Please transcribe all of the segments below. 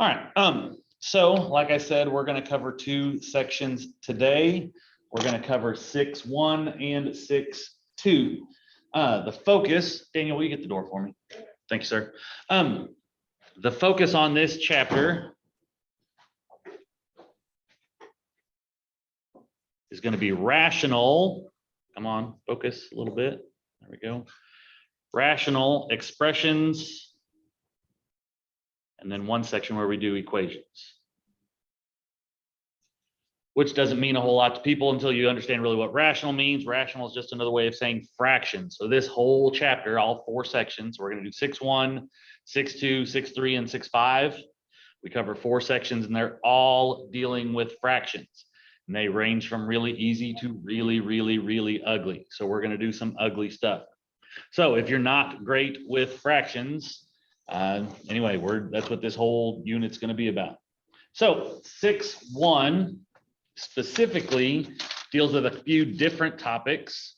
All right. So like I said, we're going to cover two sections today. We're going to cover 6.1 and 6.2. The focus, Daniel, will you get the door for me? Thank you, sir. The focus on this chapter is going to be rational. Come on, focus a little bit. There we go. Rational expressions. And then one section where we do equations, which doesn't mean a whole lot to people until you understand really what rational means. Rational is just another way of saying fraction. So this whole chapter, all four sections, we're going to do 6.1, 6.2, 6.3, and 6.5. We cover four sections and they're all dealing with fractions. And they range from really easy to really, really, really ugly. So we're going to do some ugly stuff. So if you're not great with fractions, anyway, that's what this whole unit's going to be about. So 6.1 specifically deals with a few different topics.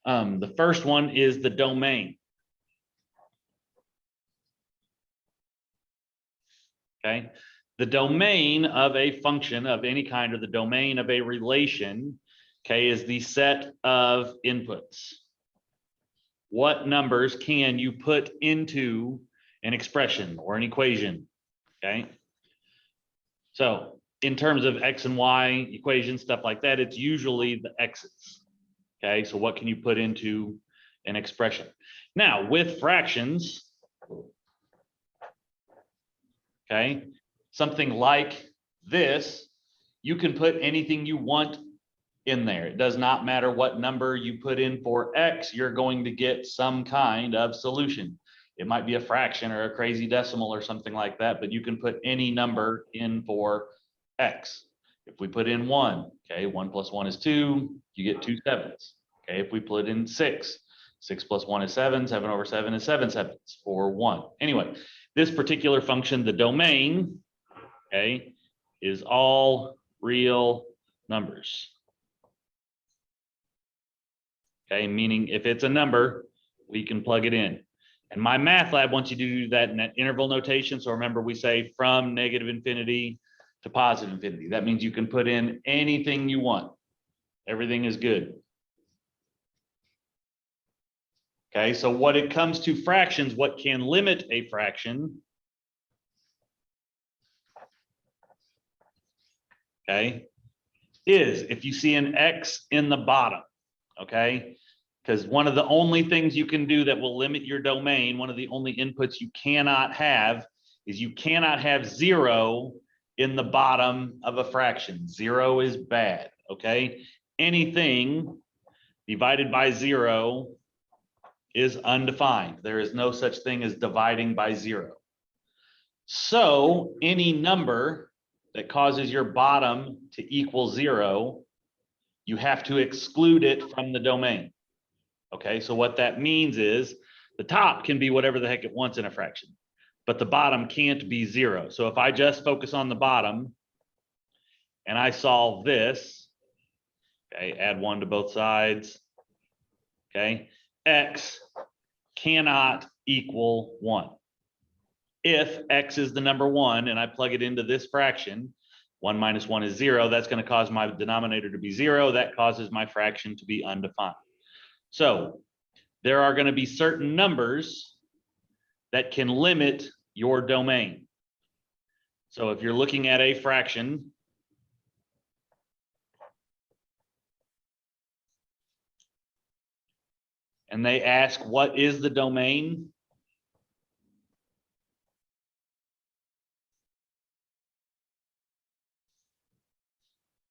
The first one is the domain. Okay, the domain of a function of any kind, or the domain of a relation, okay, is the set of inputs. What numbers can you put into an expression or an equation? Okay, so in terms of x and y equations, stuff like that, it's usually the x's. Okay, so what can you put into an expression? Now with fractions, okay, something like this, you can put anything you want in there. It does not matter what number you put in for x, you're going to get some kind of solution. It might be a fraction or a crazy decimal or something like that, but you can put any number in for x. If we put in 1, okay, 1 plus 1 is 2, you get 2 sevens. Okay, if we put in 6, 6 plus 1 is 7, 7 over 7 is 7 sevens for 1. Anyway, this particular function, the domain, okay, is all real numbers. Okay, meaning if it's a number, we can plug it in. And my math lab wants you to do that in that interval notation. So remember, we say from negative infinity to positive infinity. That means you can put in anything you want. Everything is good. Okay, so when it comes to fractions, what can limit a fraction, okay, is if you see an x in the bottom, okay, because one of the only things you can do that will limit your domain, one of the only inputs you cannot have is you cannot have 0 in the bottom of a fraction. 0 is bad, okay? Anything divided by 0 is undefined. There is no such thing as dividing by 0. So any number that causes your bottom to equal 0, you have to exclude it from the domain. Okay, so what that means is the top can be whatever the heck it wants in a fraction, but the bottom can't be 0. So if I just focus on the bottom and I solve this, okay, add 1 to both sides, okay, x cannot equal 1. If x is the number 1 and I plug it into this fraction, 1 minus 1 is 0, that's going to cause my denominator to be 0. That causes my fraction to be undefined. So there are going to be certain numbers that can limit your domain. So if you're looking at a fraction, and they ask, what is the domain?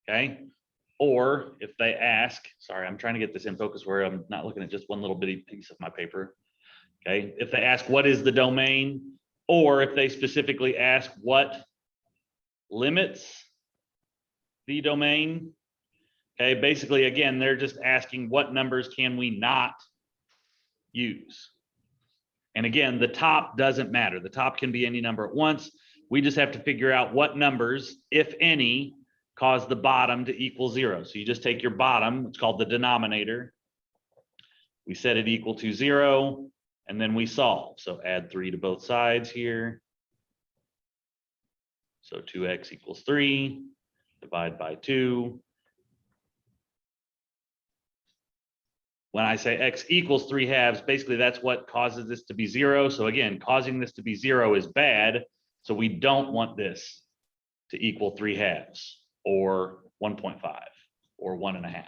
Okay. Or if they ask, sorry, I'm trying to get this in focus where I'm not looking at just one little bitty piece of my paper. Okay. If they ask, what is the domain? Or if they specifically ask what limits the domain. Okay. Basically, again, they're just asking what numbers can we not use. And again, the top doesn't matter. The top can be any number at once. We just have to figure out what numbers, if any, cause the bottom to equal 0. So you just take your bottom, it's called the denominator. We set it equal to 0, and then we solve. So add 3 to both sides here. So 2x equals 3, divide by 2. When I say x equals 3/2, basically that's what causes this to be 0. So again, causing this to be 0 is bad. So we don't want this to equal 3/2 or 1.5 or 1.5.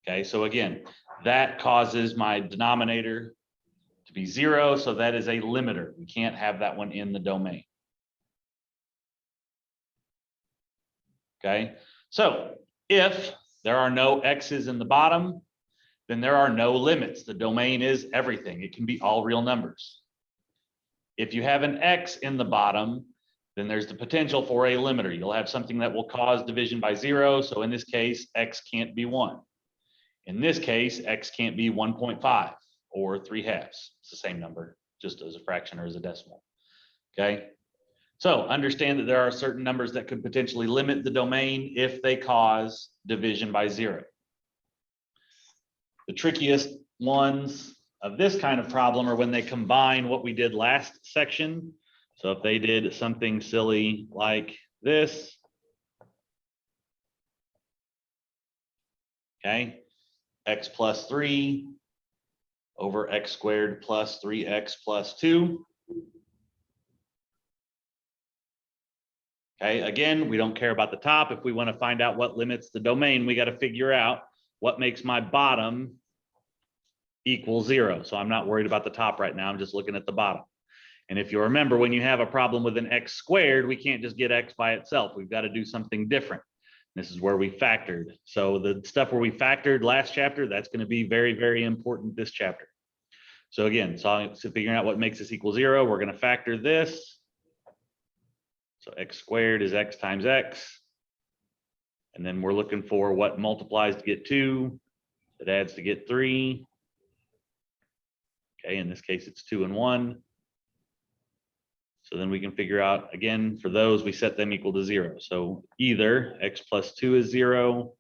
Okay, so again, that causes my denominator to be 0. So that is a limiter. We can't have that one in the domain. Okay, so if there are no x's in the bottom, then there are no limits. The domain is everything. It can be all real numbers. If you have an x in the bottom, then there's the potential for a limiter. You'll have something that will cause division by 0. So in this case, x can't be 1. In this case, x can't be 1.5 or 3/2. It's the same number, just as a fraction or as a decimal. Okay. So understand that there are certain numbers that could potentially limit the domain if they cause division by 0. The trickiest ones of this kind of problem are when they combine what we did last section. So if they did something silly like this, okay, x plus 3 over x squared plus 3x plus 2. Okay, again, we don't care about the top. If we want to find out what limits the domain, we got to figure out what makes my bottom equal 0. So I'm not worried about the top right now. I'm just looking at the bottom. And if you remember, when you have a problem with an x squared, we can't just get x by itself. We've got to do something different. This is where we factored. So the stuff where we factored last chapter, that's going to be very, very important this chapter. So again, so figuring out what makes this equal 0, we're going to factor this. So x squared is x times x. And then we're looking for what multiplies to get 2, that adds to get 3. Okay, in this case, it's 2 and 1. So then we can figure out, again, for those, we set them equal to 0. So either x plus 2 is 0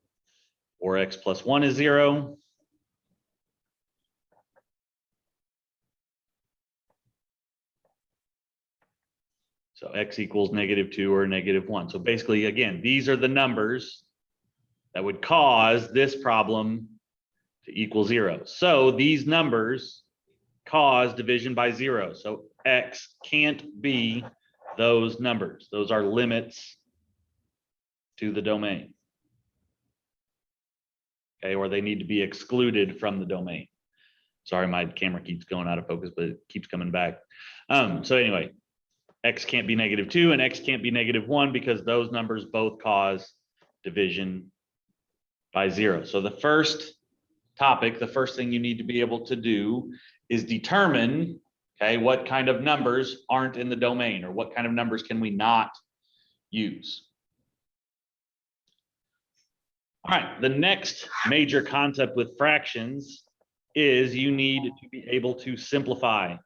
or x plus 1 is 0. So x equals -2 or -1. So basically, again, these are the numbers that would cause this problem to equal 0. So these numbers cause division by 0. So x can't be those numbers. Those are limits to the domain. Okay, or they need to be excluded from the domain. Sorry, my camera keeps going out of focus, but it keeps coming back. So anyway, x can't be -2 and x can't be -1 because those numbers both cause division by 0. So the first topic, the first thing you need to be able to do is determine, okay, what kind of numbers aren't in the domain or what kind of numbers can we not use. All right, the next major concept with fractions is you need to be able to simplify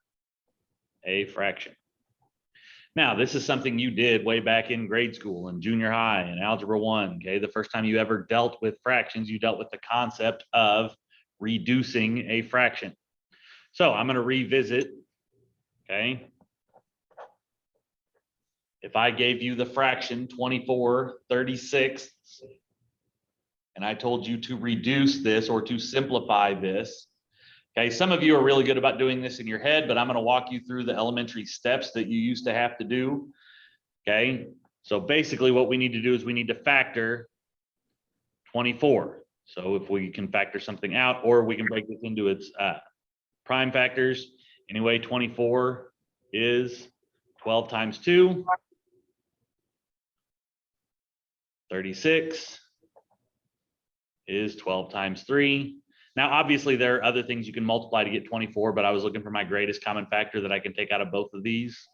a fraction. Now, this is something you did way back in grade school and junior high and algebra 1, okay? The first time you ever dealt with fractions, you dealt with the concept of reducing a fraction. So I'm going to revisit, okay? If I gave you the fraction 24/36, and I told you to reduce this or to simplify this, okay, some of you are really good about doing this in your head, but I'm going to walk you through the elementary steps that you used to have to do, okay? So basically what we need to do is we need to factor 24. So if we can factor something out, or we can break this into its prime factors. Anyway, 24 is 12 times 2. 36 is 12 times 3. Now, obviously, there are other things you can multiply to get 24, but I was looking for my greatest common factor that I can take out of both of these.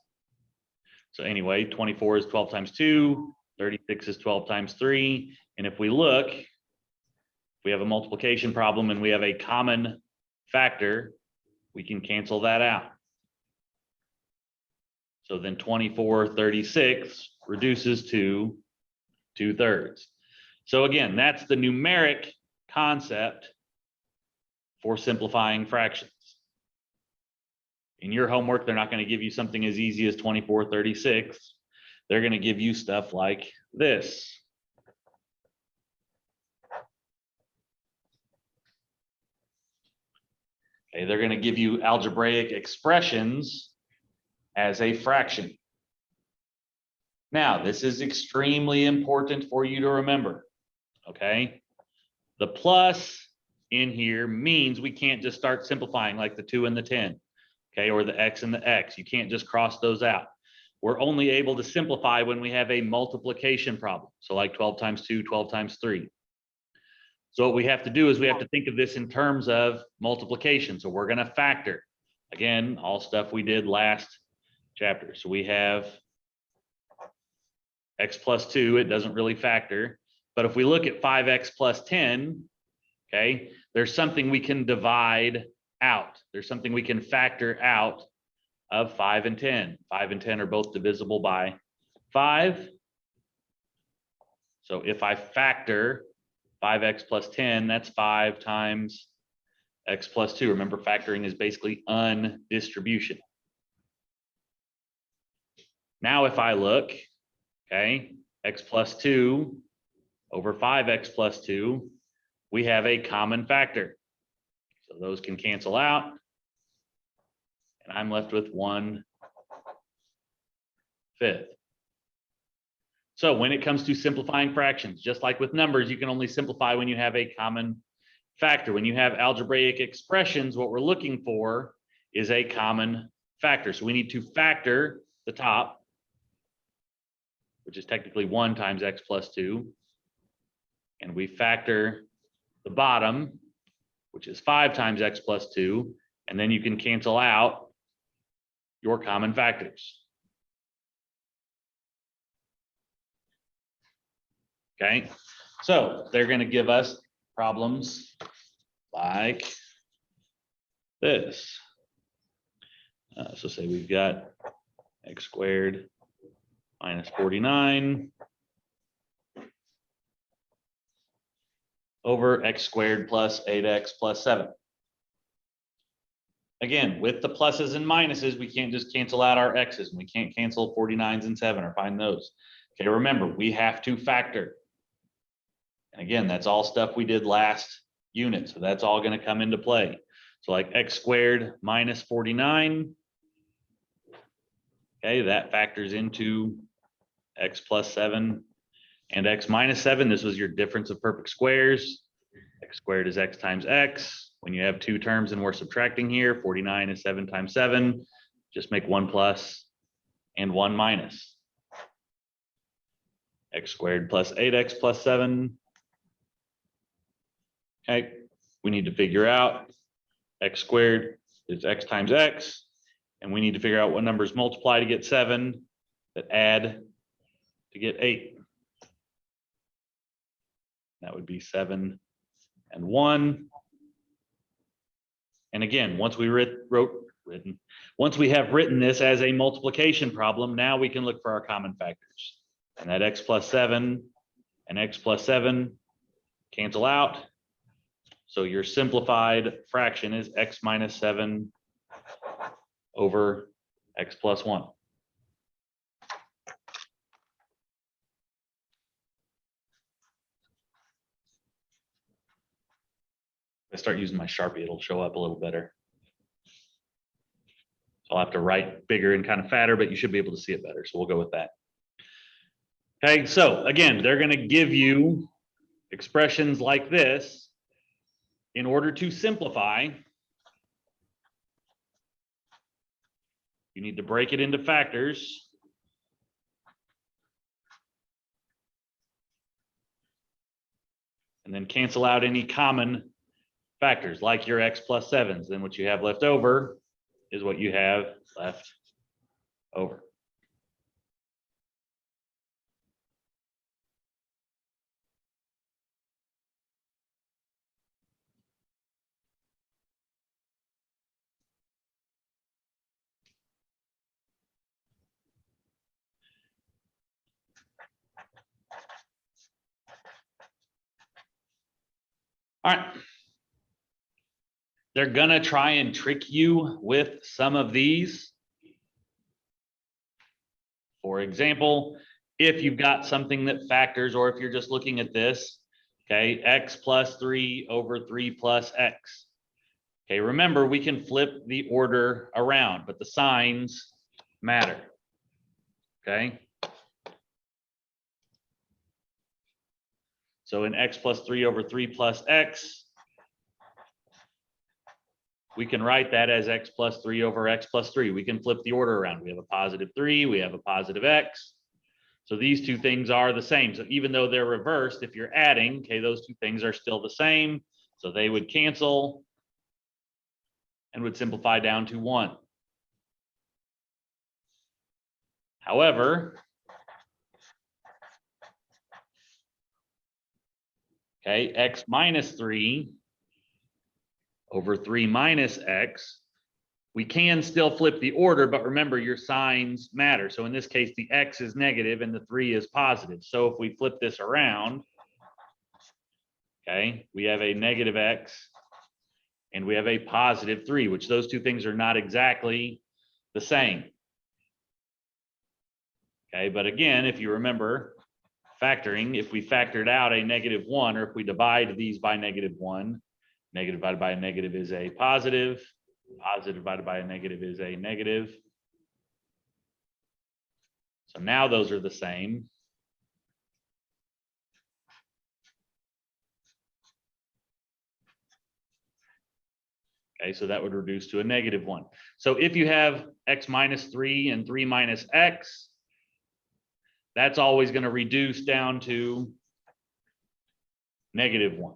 So anyway, 24 is 12 times 2. 36 is 12 times 3. And if we look, we have a multiplication problem and we have a common factor, we can cancel that out. So then 24/36 reduces to 2/3. So again, that's the numeric concept for simplifying fractions. In your homework, they're not going to give you something as easy as 24/36. they're going to give you stuff like this. Okay, they're going to give you algebraic expressions as a fraction. Now, this is extremely important for you to remember, okay? The plus in here means we can't just start simplifying like the 2 and the 10, okay, or the x and the x. You can't just cross those out. We're only able to simplify when we have a multiplication problem. So like 12 times 2, 12 times 3. So what we have to do is we have to think of this in terms of multiplication. So we're going to factor. Again, all stuff we did last chapter. So we have x plus 2, it doesn't really factor. But if we look at 5x plus 10, okay, there's something we can divide out. There's something we can factor out of 5 and 10. 5 and 10 are both divisible by 5. So if I factor 5x plus 10, that's 5 times x plus 2. Remember, factoring is basically undistribution. Now if I look, okay, x plus 2 over 5x plus 2, we have a common factor. So those can cancel out. And I'm left with 1/5. So when it comes to simplifying fractions, just like with numbers, you can only simplify when you have a common factor. When you have algebraic expressions, what we're looking for is a common factor. So we need to factor the top, which is technically 1 times x plus 2. And we factor the bottom, which is 5 times x plus 2. And then you can cancel out your common factors. Okay, so they're going to give us problems like this. So say we've got x squared minus 49 over x squared plus 8x plus 7. Again, with the pluses and minuses, we can't just cancel out our x's, and we can't cancel 49s and 7 or find those. Okay, remember, we have to factor. And again, that's all stuff we did last unit, so that's all going to come into play. So like x squared minus 49, okay, that factors into x plus 7 and x minus 7. This was your difference of perfect squares. X squared is x times x. When you have two terms and we're subtracting here, 49 is 7 times 7. Just make 1 plus and 1 minus. X squared plus 8x plus 7. Okay, we need to figure out x squared is x times x, and we need to figure out what numbers multiply to get 7 that add to get 8. That would be 7 and 1. And again, once we once we have written this as a multiplication problem, now we can look for our common factors. And that x plus 7 and x plus 7 cancel out. So your simplified fraction is x minus 7 over x plus 1. If I start using my Sharpie, it'll show up a little better. So I'll have to write bigger and kind of fatter, but you should be able to see it better. So we'll go with that. Okay, so again, they're going to give you expressions like this. In order to simplify, you need to break it into factors. And then cancel out any common factors like your x plus 7s. Then what you have left over is what you have left over. All right. They're going to try and trick you with some of these. For example, if you've got something that factors, or if you're just looking at this, okay, x plus 3 over 3 plus x. Okay, remember, we can flip the order around, but the signs matter. Okay. So in x plus 3 over 3 plus x, we can write that as x plus 3 over x plus 3. We can flip the order around. We have a positive 3, we have a positive x. So these two things are the same. So even though they're reversed, if you're adding, okay, those two things are still the same. So they would cancel and would simplify down to 1. However, okay, x minus 3 over 3 minus x, we can still flip the order, but remember, your signs matter. So in this case, the x is negative and the 3 is positive. So if we flip this around, okay, we have a negative x and we have a positive 3, which those two things are not exactly the same. Okay, but again, if you remember factoring, if we factored out a negative 1, or if we divide these by negative 1, negative divided by a negative is a positive, positive divided by a negative is a negative. So now those are the same. Okay, so that would reduce to a negative 1. So if you have x minus 3 and 3 minus x, that's always going to reduce down to negative 1.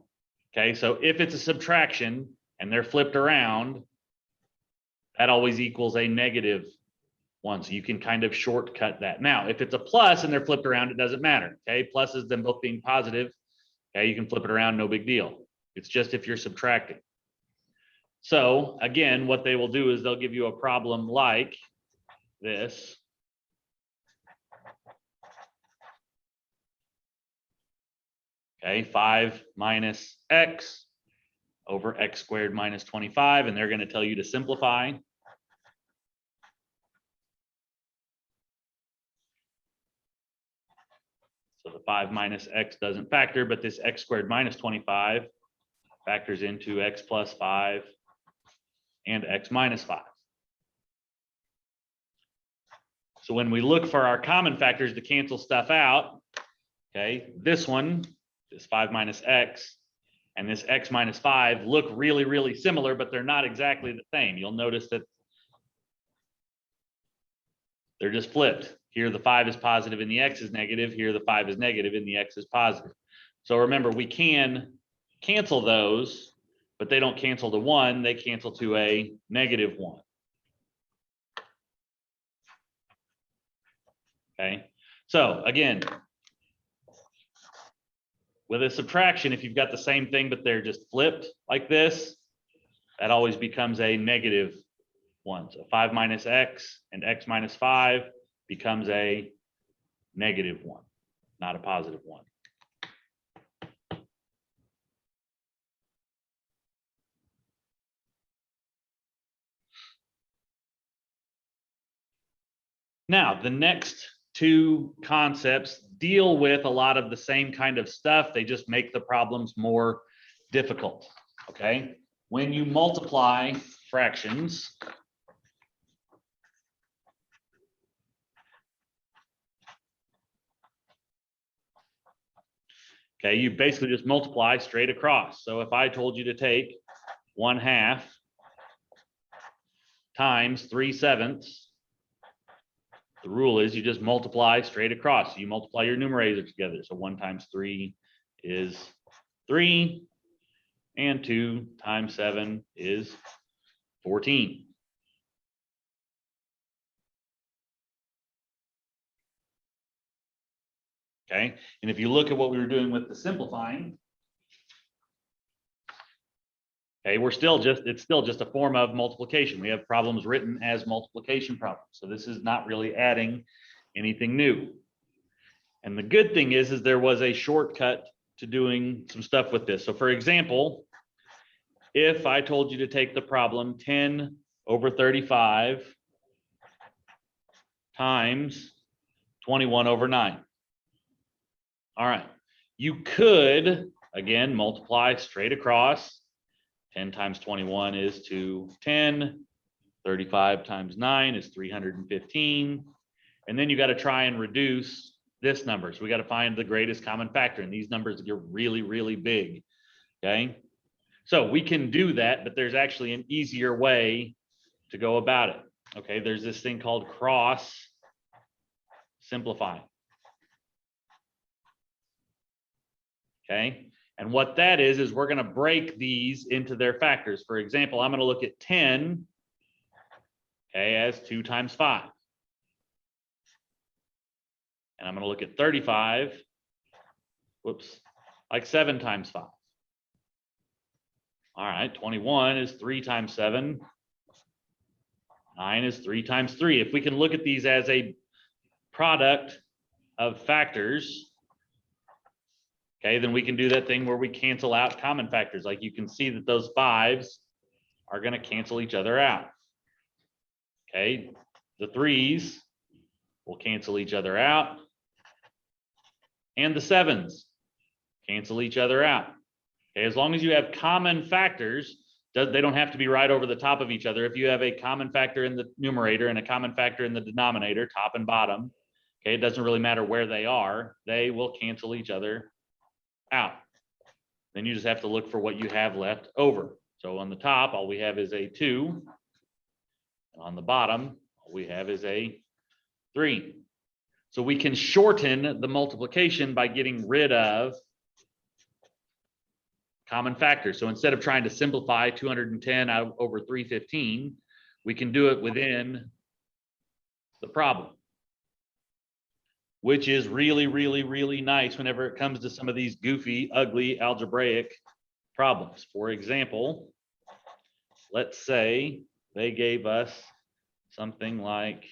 Okay, so if it's a subtraction and they're flipped around, that always equals a negative 1. So you can kind of shortcut that. Now, if it's a plus and they're flipped around, it doesn't matter. Okay, pluses, them both being positive. Okay, you can flip it around, no big deal. It's just if you're subtracting. So again, what they will do is they'll give you a problem like this. Okay, 5 minus x over x squared minus 25, and they're going to tell you to simplify. So the 5 minus x doesn't factor, but this x squared minus 25 factors into x plus 5 and x minus 5. So when we look for our common factors to cancel stuff out, okay, this one, this 5 minus x, and this x minus 5 look really, really similar, but they're not exactly the same. You'll notice that they're just flipped. Here the 5 is positive and the x is negative. Here the 5 is negative and the x is positive. So remember, we can cancel those, but they don't cancel to 1. They cancel to a negative 1. Okay, so again, with a subtraction, if you've got the same thing, but they're just flipped like this, that always becomes a negative 1. So 5 minus x and x minus 5 becomes a negative 1, not a positive 1. Now, the next two concepts deal with a lot of the same kind of stuff. They just make the problems more difficult. Okay, when you multiply fractions, okay, you basically just multiply straight across. So if I told you to take 1/2 times 3/7, the rule is you just multiply straight across. So you multiply your numerators together. So 1 times 3 is 3, and 2 times 7 is 14. Okay, and if you look at what we were doing with the simplifying, okay, it's still just a form of multiplication. We have problems written as multiplication problems. So this is not really adding anything new. And the good thing is there was a shortcut to doing some stuff with this. So for example, if I told you to take the problem 10 over 35 times 21 over 9. All right. You could, again, multiply straight across. 10 times 21 is 210. 35 times 9 is 315. And then you got to try and reduce this number. So we got to find the greatest common factor. And these numbers get really, really big. Okay. So we can do that, but there's actually an easier way to go about it. Okay. There's this thing called cross simplifying. Okay. And what that is we're going to break these into their factors. For example, I'm going to look at 10, okay, as 2 times 5. And I'm going to look at 35, whoops, like 7 times 5. All right, 21 is 3 times 7. 9 is 3 times 3. If we can look at these as a product of factors, okay, then we can do that thing where we cancel out common factors. Like you can see that those 5s are going to cancel each other out. Okay, the 3s will cancel each other out. And the 7s cancel each other out. Okay, as long as you have common factors, they don't have to be right over the top of each other. If you have a common factor in the numerator and a common factor in the denominator, top and bottom, okay, it doesn't really matter where they are, they will cancel each other out. Then you just have to look for what you have left over. So on the top, all we have is a 2. And on the bottom, all we have is a 3. So we can shorten the multiplication by getting rid of common factors. So instead of trying to simplify 210 over 315, we can do it within the problem, which is really, really, really nice whenever it comes to some of these goofy, ugly algebraic problems. For example, let's say they gave us something like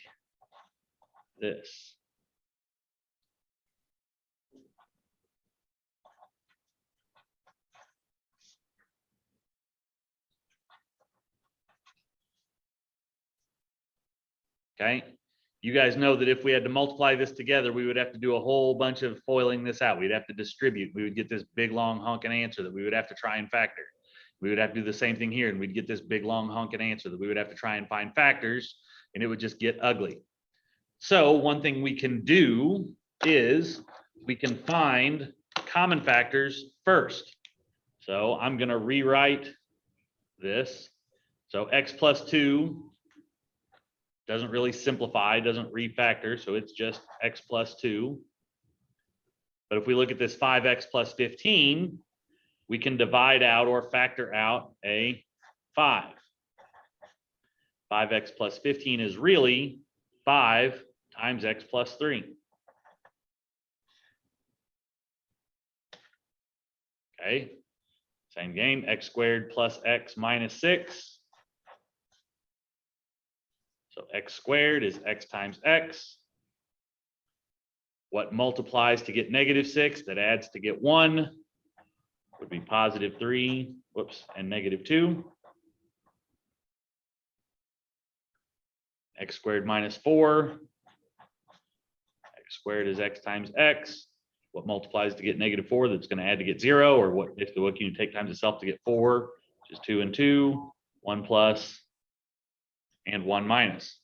this. Okay, you guys know that if we had to multiply this together, we would have to do a whole bunch of foiling this out. We'd have to distribute. We would get this big long honking answer that we would have to try and factor. We would have to do the same thing here, and we'd get this big long honking answer that we would have to try and find factors, and it would just get ugly. So one thing we can do is we can find common factors first. So I'm going to rewrite this. So x plus 2 doesn't really simplify, doesn't refactor, so it's just x plus 2. But if we look at this 5x plus 15, we can divide out or factor out a 5. 5x plus 15 is really 5 times x plus 3. Okay, same game, x squared plus x minus 6. So x squared is x times x. What multiplies to get -6 that adds to get 1 would be +3, whoops, and -2. X squared minus 4. X squared is x times x. What multiplies to get -4 that's going to add to get 0, or what can you take times itself to get 4, which is 2 and 2, 1 plus, and 1 minus.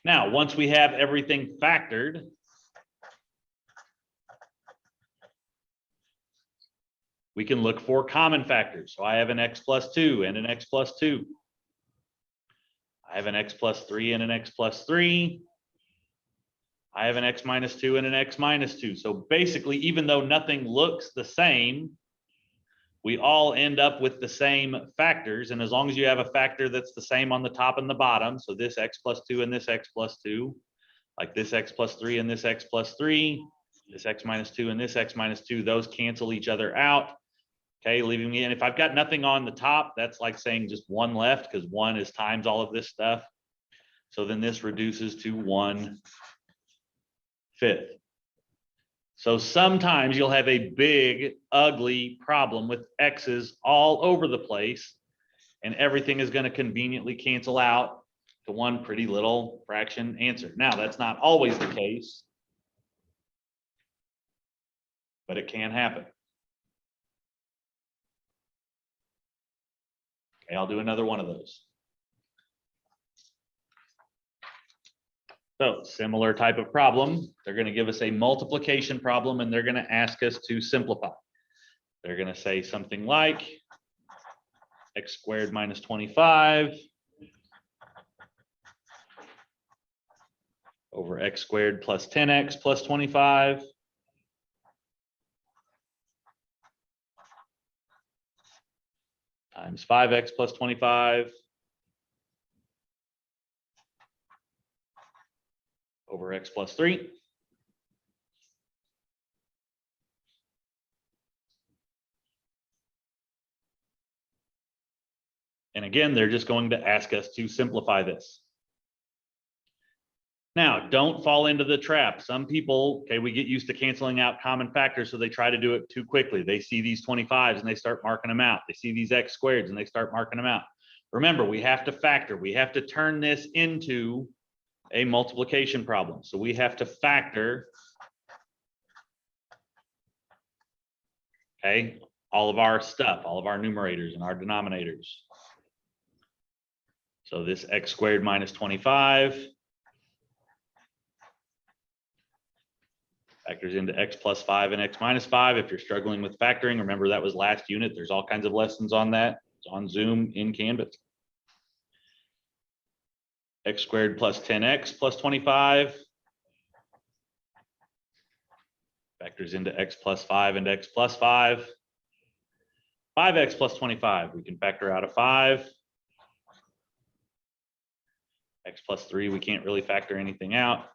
Now, once we have everything factored, we can look for common factors. So I have an x plus 2 and an x plus 2. I have an x plus 3 and an x plus 3. I have an x minus 2 and an x minus 2. So basically, even though nothing looks the same, we all end up with the same factors. And as long as you have a factor that's the same on the top and the bottom, so this x plus 2 and this x plus 2, like this x plus 3 and this x plus 3, this x minus 2 and this x minus 2, those cancel each other out. Okay, leaving me, and if I've got nothing on the top, that's like saying just 1 left, because 1 is times all of this stuff. So then this reduces to 1/5. So sometimes you'll have a big, ugly problem with x's all over the place, and everything is going to conveniently cancel out to one pretty little fraction answer. Now, that's not always the case, but it can happen. Okay, I'll do another one of those. So similar type of problem. They're going to give us a multiplication problem and they're going to ask us to simplify. They're going to say something like x squared minus 25 over x squared plus 10x plus 25 times 5x plus 25 over x plus 3. And again, they're just going to ask us to simplify this. Now, don't fall into the trap. Some people, okay, we get used to canceling out common factors, so they try to do it too quickly. They see these 25s and they start marking them out. They see these x squareds and they start marking them out. Remember, we have to factor. We have to turn this into a multiplication problem. So we have to factor, okay, all of our stuff, all of our numerators and our denominators. So this x squared minus 25 factors into x plus 5 and x minus 5. If you're struggling with factoring, remember that was last unit. There's all kinds of lessons on that. It's on Zoom in Canvas. X squared plus 10x plus 25 factors into x plus 5 and x plus 5. 5x plus 25, we can factor out a 5. X plus 3, we can't really factor anything out.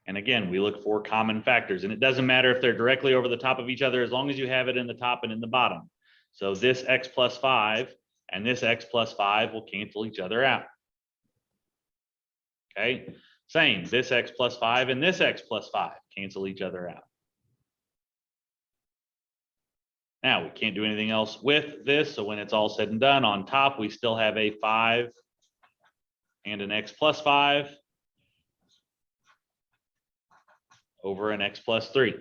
And again, we look for common factors, and it doesn't matter if they're directly over the top of each other as long as you have it in the top and in the bottom. So this x plus 5 and this x plus 5 will cancel each other out. Okay, same, this x plus 5 and this x plus 5 cancel each other out. Now, we can't do anything else with this, so when it's all said and done, on top, we still have a 5 and an x plus 5 over an x plus 3.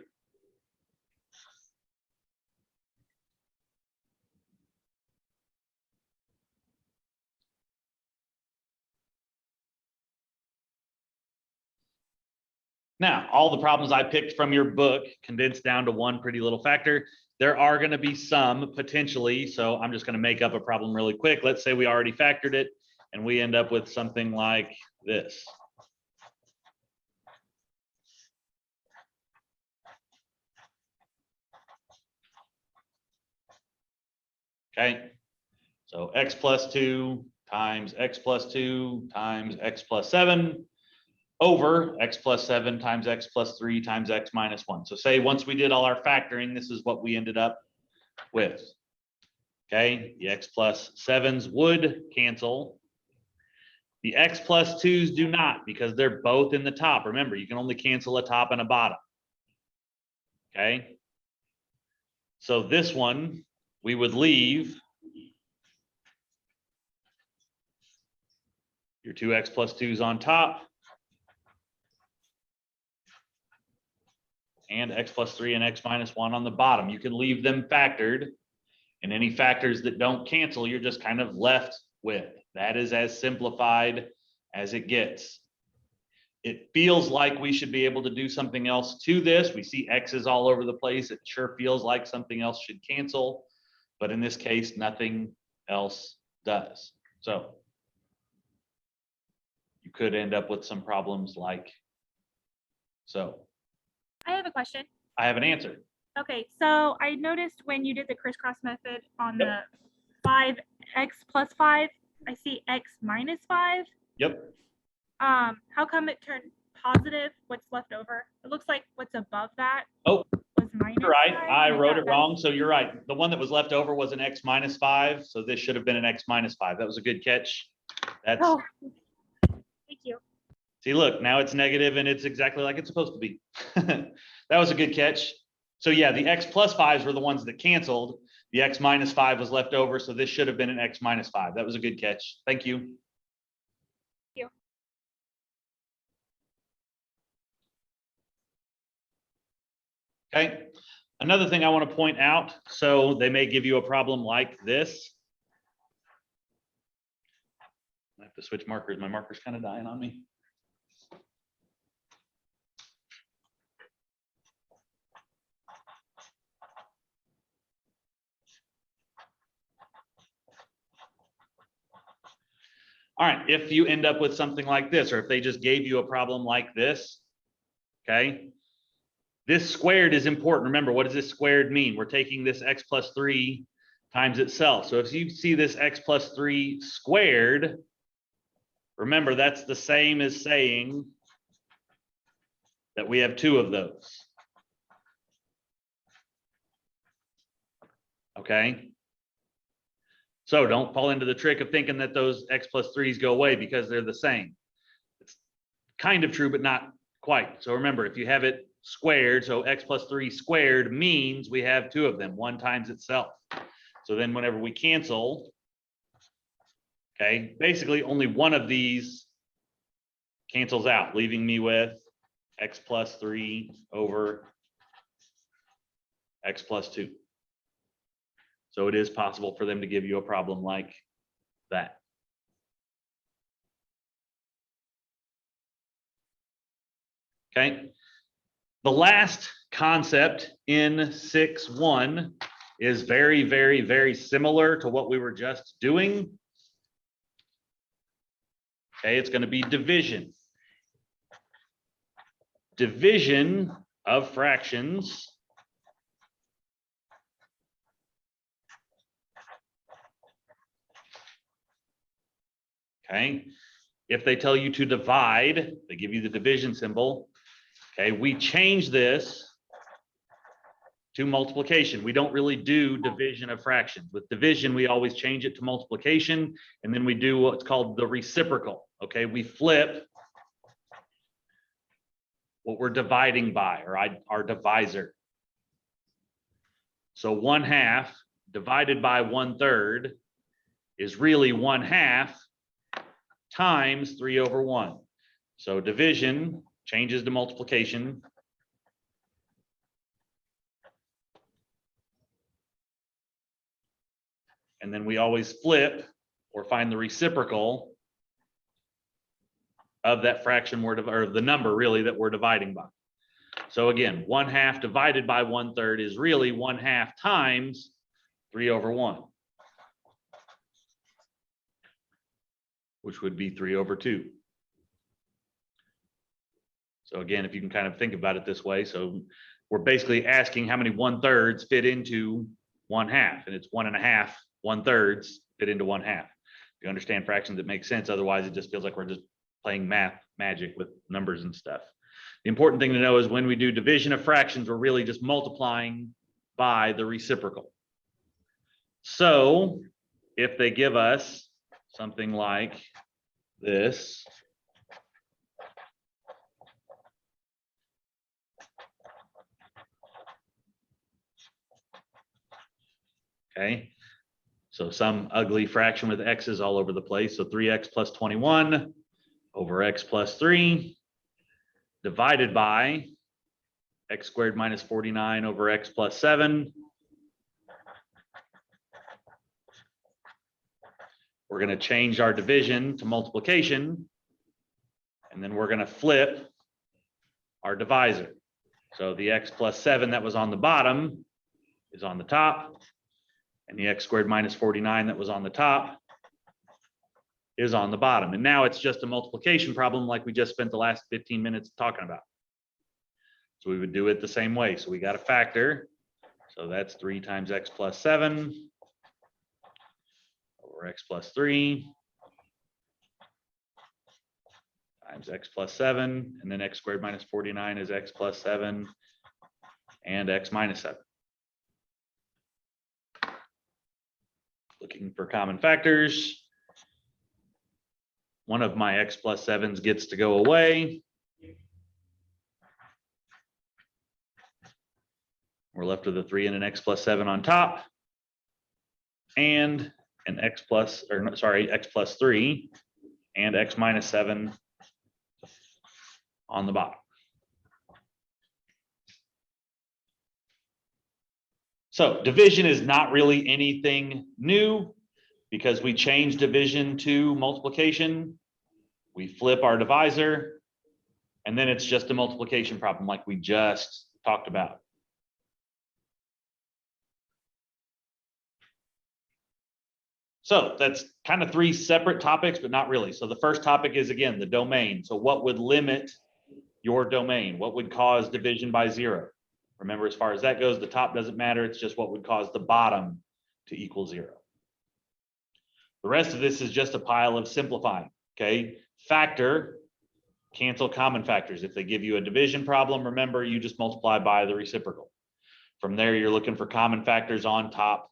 Now, all the problems I picked from your book condensed down to one pretty little factor. There are going to be some potentially, so I'm just going to make up a problem really quick. Let's say we already factored it and we end up with something like this. Okay, so x plus 2 times x plus 2 times x plus 7 over x plus 7 times x plus 3 times x minus 1. So say once we did all our factoring, this is what we ended up with. Okay, the x plus 7s would cancel. The x plus 2s do not because they're both in the top. Remember, you can only cancel a top and a bottom. Okay, so this one, we would leave your 2x plus 2s on top and x plus 3 and x minus 1 on the bottom. You can leave them factored, and any factors that don't cancel, you're just kind of left with. That is as simplified as it gets. It feels like we should be able to do something else to this. We see x's all over the place. It sure feels like something else should cancel, but in this case, nothing else does. So you could end up with some problems like so. I have a question. I have an answer. Okay, so I noticed when you did the crisscross method on the 5x plus 5, I see x minus 5. Yep. How come it turned positive? What's left over? It looks like what's above that was minus you're right. 5. I wrote it wrong. So you're right. The one that was left over was an x minus 5. So this should have been an x minus 5. That was a good catch. That's Oh, thank you. See, look, now it's negative and it's exactly like it's supposed to be. That was a good catch. So yeah, the x plus 5s were the ones that canceled. The x minus 5 was left over, so this should have been an x minus 5. That was a good catch. Thank you. Okay. Another thing I want to point out, so they may give you a problem like this. I have to switch markers. My marker's kind of dying on me. All right, if you end up with something like this, or if they just gave you a problem like this, okay, this squared is important. Remember, what does this squared mean? We're taking this x plus 3 times itself. So if you see this x plus 3 squared, remember that's the same as saying that we have 2 of those. Okay. So don't fall into the trick of thinking that those x plus 3s go away because they're the same. It's kind of true, but not quite. So remember, if you have it squared, so x plus 3 squared means we have 2 of them, 1 times itself. So then whenever we cancel, okay, basically only one of these cancels out, leaving me with x plus 3 over x plus 2. So it is possible for them to give you a problem like that. Okay. The last concept in 6.1 is very, very, very similar to what we were just doing. Okay, it's going to be division. Division of fractions. Okay, if they tell you to divide, they give you the division symbol. Okay, we change this to multiplication. We don't really do division of fractions. With division, we always change it to multiplication, and then we do what's called the reciprocal. Okay, we flip what we're dividing by, or our divisor. So 1/2 divided by 1/3 is really 1/2 times 3 over 1. So division changes to multiplication. And then we always flip or find the reciprocal of that fraction or the number really that we're dividing by. So again, 1/2 divided by 1/3 is really 1/2 times 3 over 1. Which would be 3 over 2. So again, if you can kind of think about it this way, so we're basically asking how many 1/3 fit into 1/2, and it's 1.5 1/3 fit into 1/2. If you understand fractions, it makes sense. Otherwise, it just feels like we're just playing math magic with numbers and stuff. The important thing to know is when we do division of fractions, we're really just multiplying by the reciprocal. So if they give us something like this, okay, so some ugly fraction with x's all over the place. So 3x plus 21 over x plus 3 divided by x squared minus 49 over x plus 7. We're going to change our division to multiplication, and then we're going to flip our divisor. So the x plus 7 that was on the bottom is on the top, and the x squared minus 49 that was on the top is on the bottom. And now it's just a multiplication problem like we just spent the last 15 minutes talking about. So we would do it the same way. So we got a factor. So that's 3 times x plus 7 over x plus 3 times x plus 7. And then x squared minus 49 is x plus 7 and x minus 7. Looking for common factors. One of my x plus 7s gets to go away. We're left with a 3 and an x plus 7 on top. and an x plus, or no, sorry, x plus 3 and x minus 7 on the bottom. So division is not really anything new because we change division to multiplication. We flip our divisor, and then it's just a multiplication problem like we just talked about. So that's kind of 3 separate topics, but not really. So the first topic is, again, the domain. So what would limit your domain? What would cause division by 0? Remember, as far as that goes, the top doesn't matter. It's just what would cause the bottom to equal 0. The rest of this is just a pile of simplifying, okay? Factor, cancel common factors. If they give you a division problem, remember, you just multiply by the reciprocal. From there, you're looking for common factors on top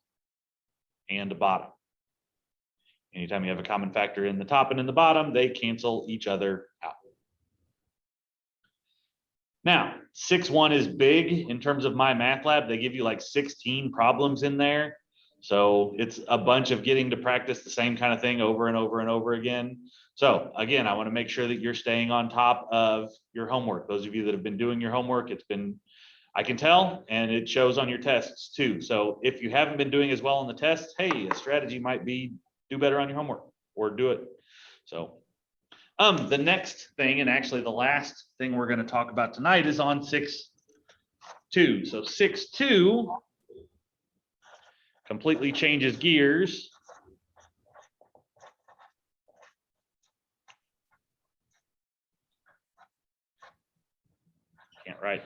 and bottom. Anytime you have a common factor in the top and in the bottom, they cancel each other out. Now, 6-1 is big in terms of my math lab. They give you like 16 problems in there. So it's a bunch of getting to practice the same kind of thing over and over and over again. So again, I want to make sure that you're staying on top of your homework. Those of you that have been doing your homework, it's been, I can tell, and it shows on your tests too. So if you haven't been doing as well on the tests, hey, a strategy might be do better on your homework or do it. So the next thing, and actually the last thing we're going to talk about tonight, is on 6-2. So 6-2 completely changes gears. Can't write.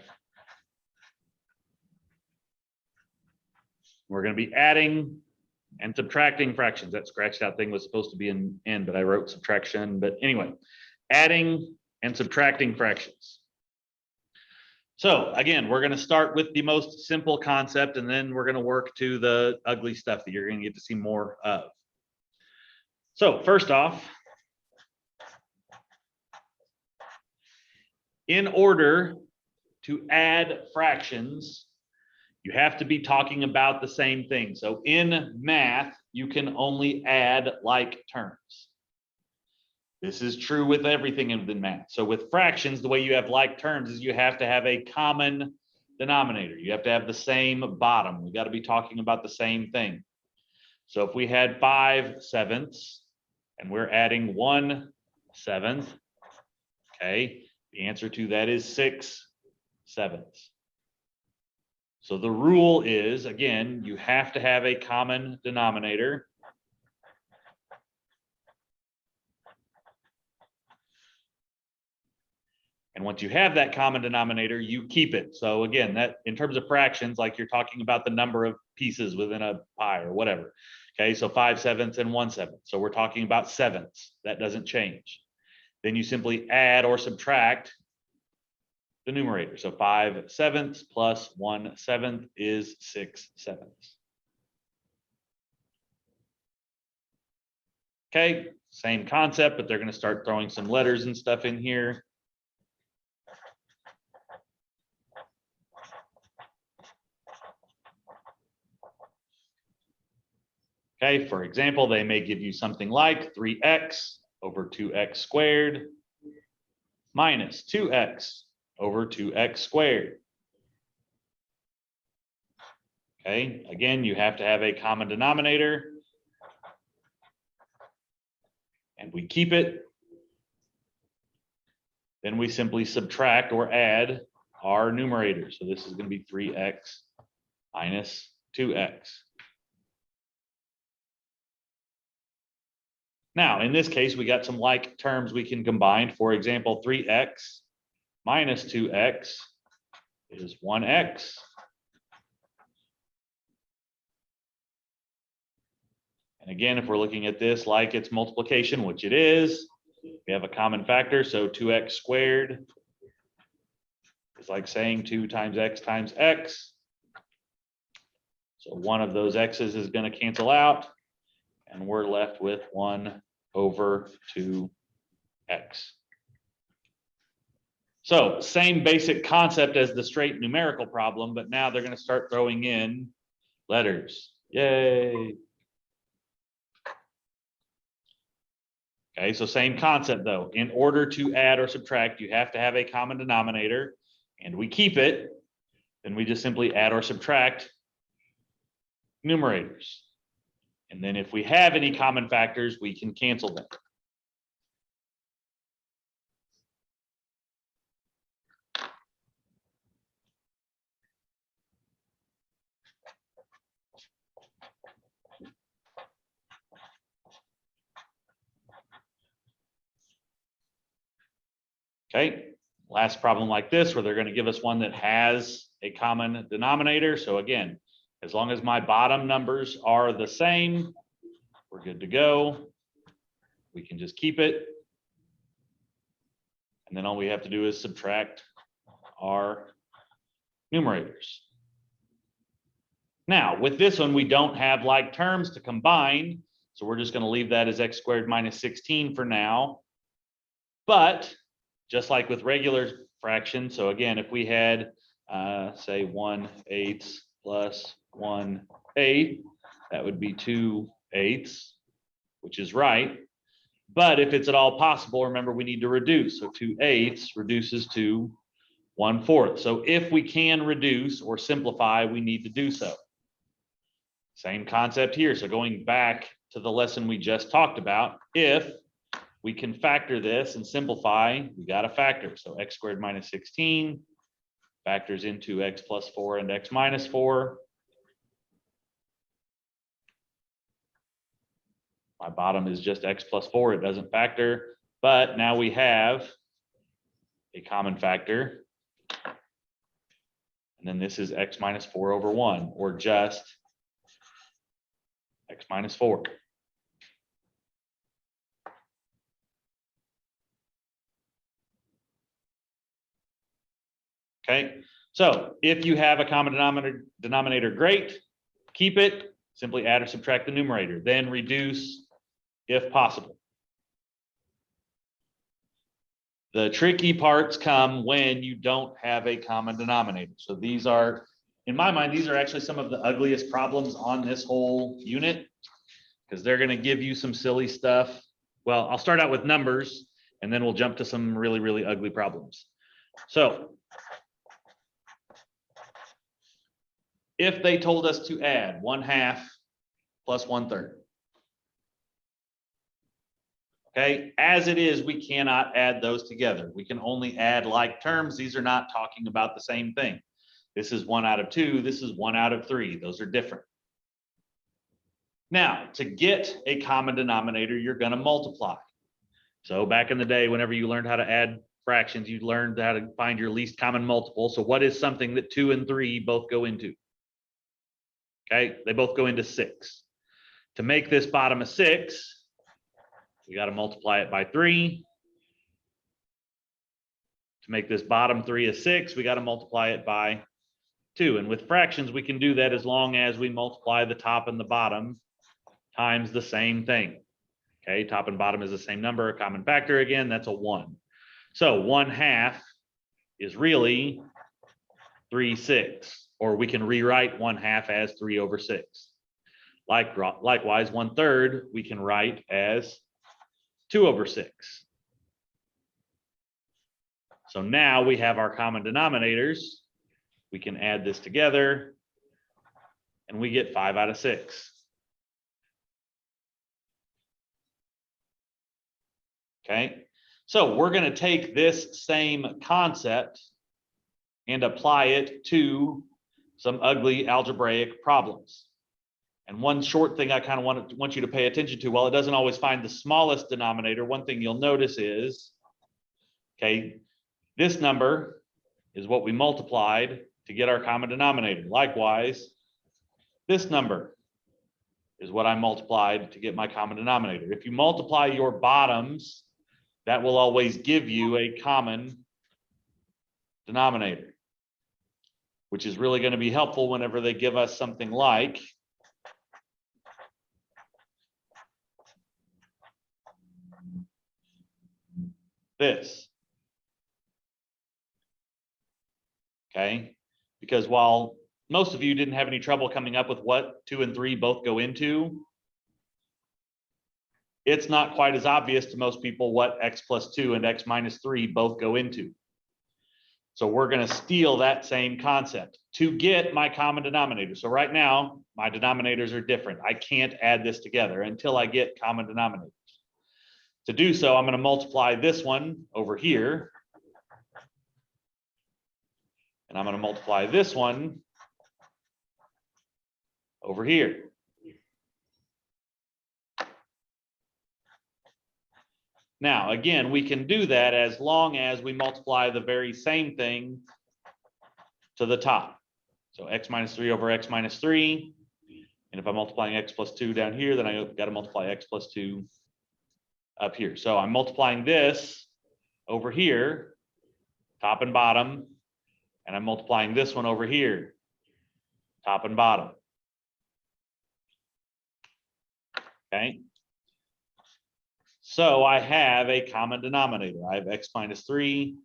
We're going to be adding and subtracting fractions. That scratched out thing was supposed to be in N, but I wrote subtraction. But anyway, adding and subtracting fractions. So again, we're going to start with the most simple concept, and then we're going to work to the ugly stuff that you're going to get to see more of. So first off, in order to add fractions, you have to be talking about the same thing. So in math, you can only add like terms. This is true with everything in math. So with fractions, the way you have like terms is you have to have a common denominator. You have to have the same bottom. We got to be talking about the same thing. So if we had 5/7 and we're adding 1/7, okay, the answer to that is 6/7. So the rule is, again, you have to have a common denominator. And once you have that common denominator, you keep it. So again, that in terms of fractions, like you're talking about the number of pieces within a pie or whatever. Okay, so 5/7 and 1/7. So we're talking about sevenths. That doesn't change. Then you simply add or subtract the numerator. So 5/7 plus 1/7 is 6/7. Okay, same concept, but they're going to start throwing some letters and stuff in here. Okay, for example, they may give you something like 3x over 2x squared minus 2x over 2x squared. Okay, again, you have to have a common denominator, and we keep it. Then we simply subtract or add our numerator. So this is going to be 3x minus 2x. Now, in this case, we got some like terms we can combine. For example, 3x minus 2x is 1x. And again, if we're looking at this like it's multiplication, which it is, we have a common factor. So 2x squared is like saying 2 times x times x. So one of those x's is going to cancel out, and we're left with 1 over 2x. So same basic concept as the straight numerical problem, but now they're going to start throwing in letters. Yay. Okay, so same concept though. In order to add or subtract, you have to have a common denominator, and we keep it. Then we just simply add or subtract numerators. And then if we have any common factors, we can cancel them. Okay, last problem like this, where they're going to give us one that has a common denominator. So again, as long as my bottom numbers are the same, we're good to go. We can just keep it. And then all we have to do is subtract our numerators. Now, with this one, we don't have like terms to combine. So we're just going to leave that as x squared minus 16 for now. But just like with regular fractions, so again, if we had, say, 1/8 plus 1/8, that would be 2/8, which is right. But if it's at all possible, remember, we need to reduce. So 2/8 reduces to 1/4. So if we can reduce or simplify, we need to do so. Same concept here. So going back to the lesson we just talked about, if we can factor this and simplify, we got to factor. So x squared minus 16 factors into x plus 4 and x minus 4. My bottom is just x plus 4. It doesn't factor. But now we have a common factor. And then this is x minus 4 over 1, or just x minus 4. Okay, so if you have a common denominator, great. Keep it, simply add or subtract the numerator, then reduce if possible. The tricky parts come when you don't have a common denominator. So these are, in my mind, these are actually some of the ugliest problems on this whole unit, because they're going to give you some silly stuff. Well, I'll start out with numbers, and then we'll jump to some really, really ugly problems. So if they told us to add 1/2 plus 1/3. Okay, as it is, we cannot add those together. We can only add like terms. These are not talking about the same thing. This is 1 out of 2. This is 1 out of 3. Those are different. Now, to get a common denominator, you're going to multiply. So back in the day, whenever you learned how to add fractions, you learned how to find your least common multiple. So what is something that 2 and 3 both go into? Okay, they both go into 6. To make this bottom a 6, we got to multiply it by 3. To make this bottom 3 a 6, we got to multiply it by 2. And with fractions, we can do that as long as we multiply the top and the bottom times the same thing. Okay, top and bottom is the same number, a common factor again, that's a 1. So 1/2 is really 3/6, or we can rewrite 1/2 as 3 over 6. Likewise, 1/3 we can write as 2 over 6. So now we have our common denominators. We can add this together, and we get 5 out of 6. Okay, so we're going to take this same concept and apply it to some ugly algebraic problems. And one short thing I kind of want you to pay attention to, while it doesn't always find the smallest denominator, one thing you'll notice is, okay, this number is what we multiplied to get our common denominator. Likewise, this number is what I multiplied to get my common denominator. If you multiply your bottoms, that will always give you a common denominator, which is really going to be helpful whenever they give us something like this. Okay, because while most of you didn't have any trouble coming up with what 2 and 3 both go into, it's not quite as obvious to most people what x plus 2 and x minus 3 both go into. So we're going to steal that same concept to get my common denominator. So right now, my denominators are different. I can't add this together until I get common denominators. To do so, I'm going to multiply this one over here. And I'm going to multiply this one over here. Now, again, we can do that as long as we multiply the very same thing to the top. So x minus 3 over x minus 3. And if I'm multiplying x plus 2 down here, then I got to multiply x plus 2 up here. So I'm multiplying this over here, top and bottom, and I'm multiplying this one over here, top and bottom. Okay. So I have a common denominator. I have x minus 3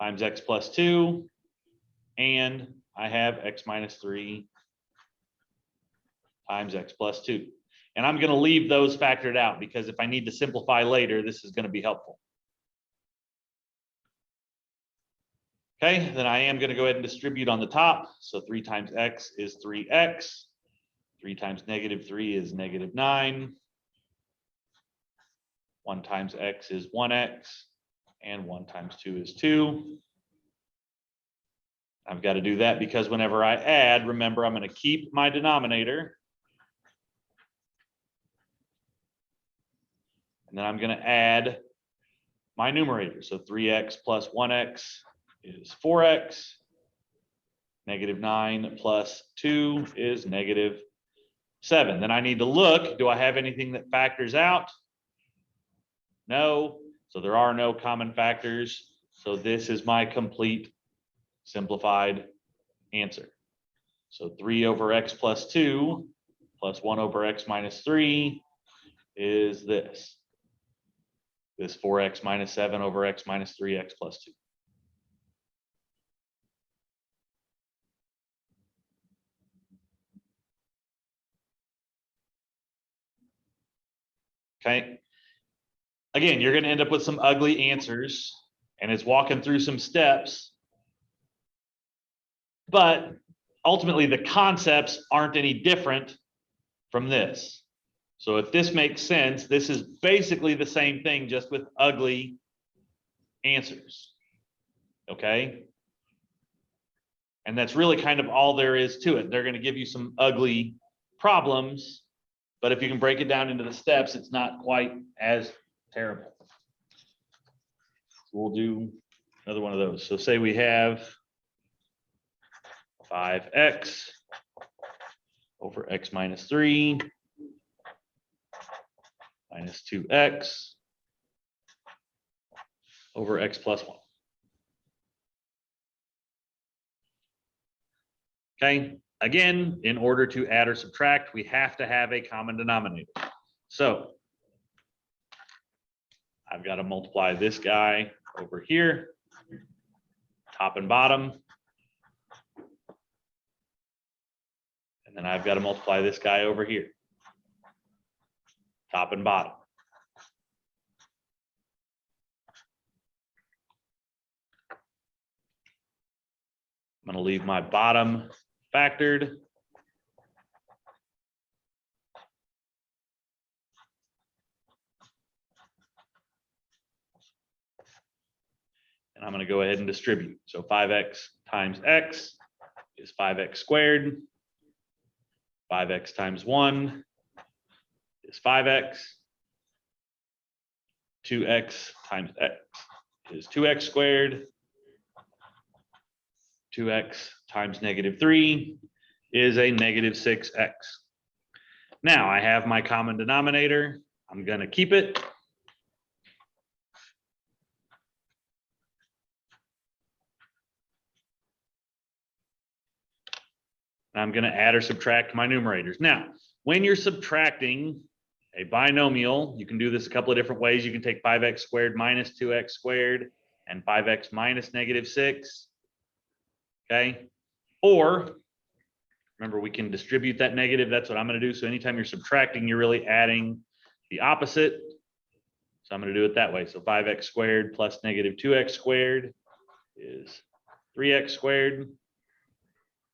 times x plus 2, and I have x minus 3 times x plus 2. And I'm going to leave those factored out because if I need to simplify later, this is going to be helpful. Okay, then I am going to go ahead and distribute on the top. So 3 times x is 3x. 3 times negative 3 is negative 9. 1 times x is 1x, and 1 times 2 is 2. I've got to do that because whenever I add, remember, I'm going to keep my denominator. And then I'm going to add my numerator. So 3x plus 1x is 4x. Negative 9 plus 2 is negative 7. Then I need to look, do I have anything that factors out? No, so there are no common factors. So this is my complete simplified answer. So 3 over x plus 2 plus 1 over x minus 3 is this. This 4x minus 7 over x minus 3x plus 2. Okay. Again, you're going to end up with some ugly answers, and it's walking through some steps. But ultimately, the concepts aren't any different from this. So if this makes sense, this is basically the same thing, just with ugly answers. Okay. And that's really kind of all there is to it. They're going to give you some ugly problems, but if you can break it down into the steps, it's not quite as terrible. We'll do another one of those. So say we have 5x over x minus 3 minus 2x over x plus 1. Okay, again, in order to add or subtract, we have to have a common denominator. So I've got to multiply this guy over here, top and bottom. And then I've got to multiply this guy over here, top and bottom. I'm going to leave my bottom factored. And I'm going to go ahead and distribute. So 5x times x is 5x squared. 5x times 1 is 5x. 2x times x is 2x squared. 2x times negative 3 is a negative 6x. Now I have my common denominator. I'm going to keep it. I'm going to add or subtract my numerators. Now, when you're subtracting a binomial, you can do this a couple of different ways. You can take 5x squared minus 2x squared and 5x minus negative 6. Okay. Or remember, we can distribute that negative. That's what I'm going to do. So anytime you're subtracting, you're really adding the opposite. So I'm going to do it that way. So 5x squared plus negative 2x squared is 3x squared.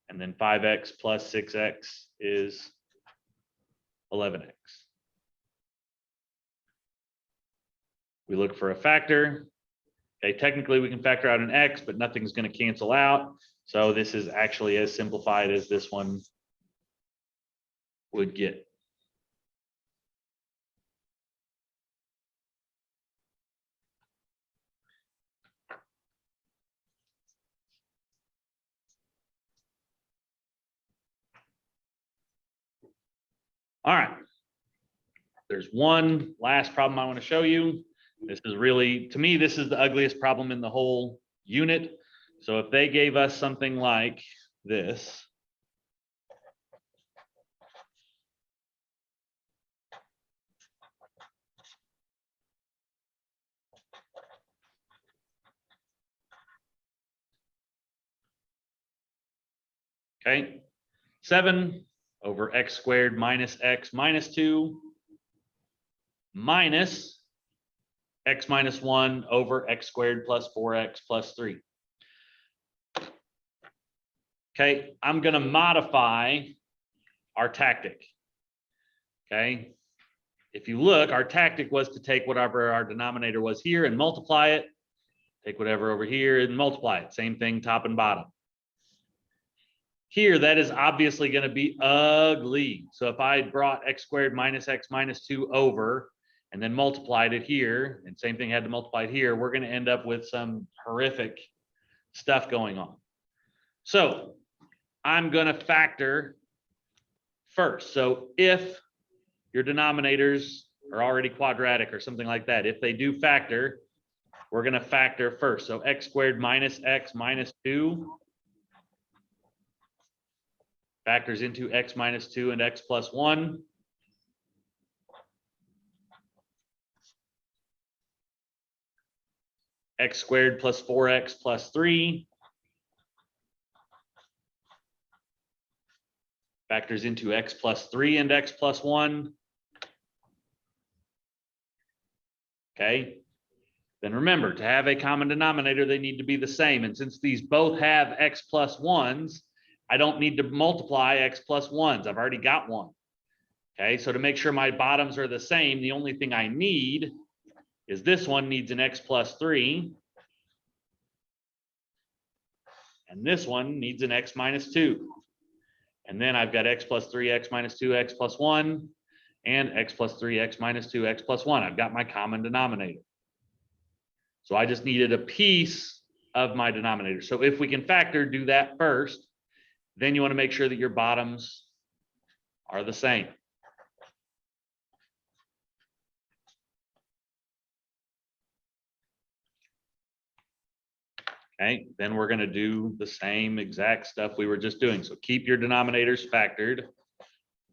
And then 5x plus 6x is 11x. We look for a factor. Okay, technically we can factor out an x, but nothing's going to cancel out. So this is actually as simplified as this one would get. All right. There's one last problem I want to show you. This is really, to me, this is the ugliest problem in the whole unit. So if they gave us something like this, okay, 7 over x squared minus x minus 2 minus x minus 1 over x squared plus 4x plus 3. Okay, I'm going to modify our tactic. Okay, if you look, our tactic was to take whatever our denominator was here and multiply it, take whatever over here and multiply it. Same thing, top and bottom. Here, that is obviously going to be ugly. So if I brought x squared minus x minus 2 over and then multiplied it here, and same thing had to multiply it here, we're going to end up with some horrific stuff going on. So I'm going to factor first. So if your denominators are already quadratic or something like that, if they do factor, we're going to factor first. So x squared minus x minus 2 factors into x minus 2 and x plus 1. X squared plus 4x plus 3 factors into x plus 3 and x plus 1. Okay. Then remember, to have a common denominator, they need to be the same. And since these both have x plus 1s, I don't need to multiply x plus 1s. I've already got one. Okay, so to make sure my bottoms are the same, the only thing I need is this one needs an x plus 3. And this one needs an x minus 2. And then I've got x plus 3, x minus 2, x plus 1, and x plus 3, x minus 2, x plus 1. I've got my common denominator. So I just needed a piece of my denominator. So if we can factor, do that first. Then you want to make sure that your bottoms are the same. Okay, then we're going to do the same exact stuff we were just doing. So keep your denominators factored.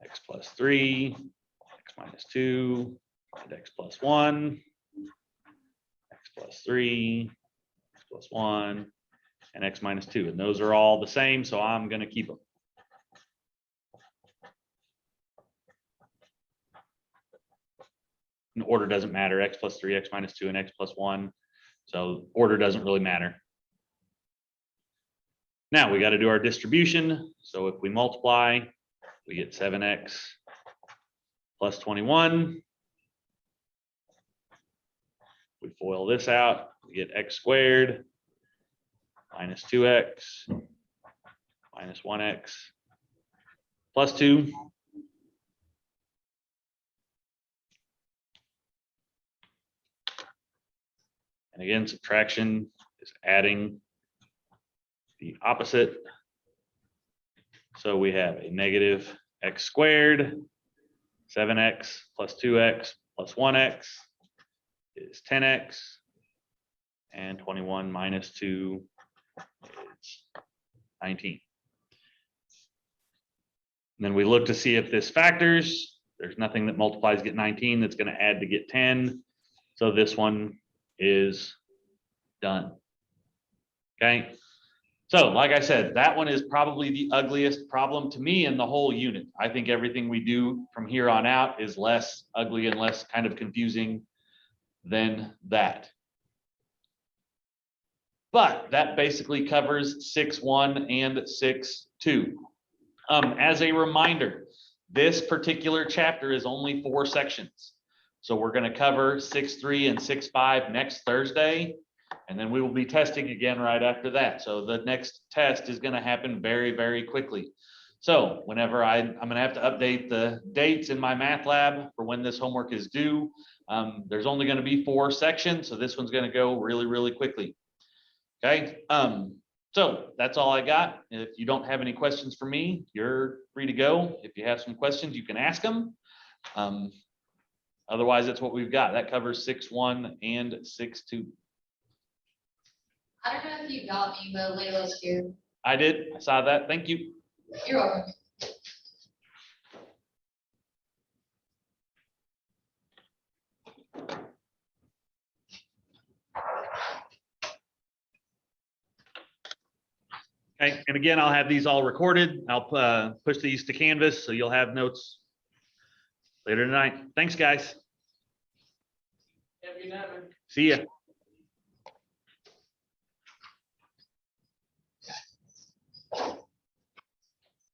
X plus 3, x minus 2, and x plus 1, x plus 3, x plus 1, and x minus 2. And those are all the same, so I'm going to keep them. And order doesn't matter. X plus 3, x minus 2, and x plus 1. So order doesn't really matter. Now we got to do our distribution. So if we multiply, we get 7x plus 21. We FOIL this out, we get x squared minus 2x minus 1x plus 2. And again, subtraction is adding the opposite. So we have a negative x squared, 7x plus 2x plus 1x is 10x, and 21 minus 2 is 19. And then we look to see if this factors. There's nothing that multiplies get 19 that's going to add to get 10. So this one is done. Okay. So like I said, that one is probably the ugliest problem to me in the whole unit. I think everything we do from here on out is less ugly and less kind of confusing. than that. But that basically covers 6.1 and 6.2. As a reminder, this particular chapter is only 4 sections. So we're going to cover 6.3 and 6.5 next Thursday, and then we will be testing again right after that. So the next test is going to happen very, very quickly. So whenever I'm going to have to update the dates in my math lab for when this homework is due. There's only going to be 4 sections, so this one's going to go really, really quickly. Okay, so that's all I got. If you don't have any questions for me, you're free to go. If you have some questions, you can ask them. Otherwise, that's what we've got. That covers 6.1 and 6.2. I don't know if you got me, but Layla's here. I did. I saw that. Thank you. You're welcome. Okay, and again, I'll have these all recorded. I'll push these to Canvas, so you'll have notes later tonight. Thanks, guys. See ya.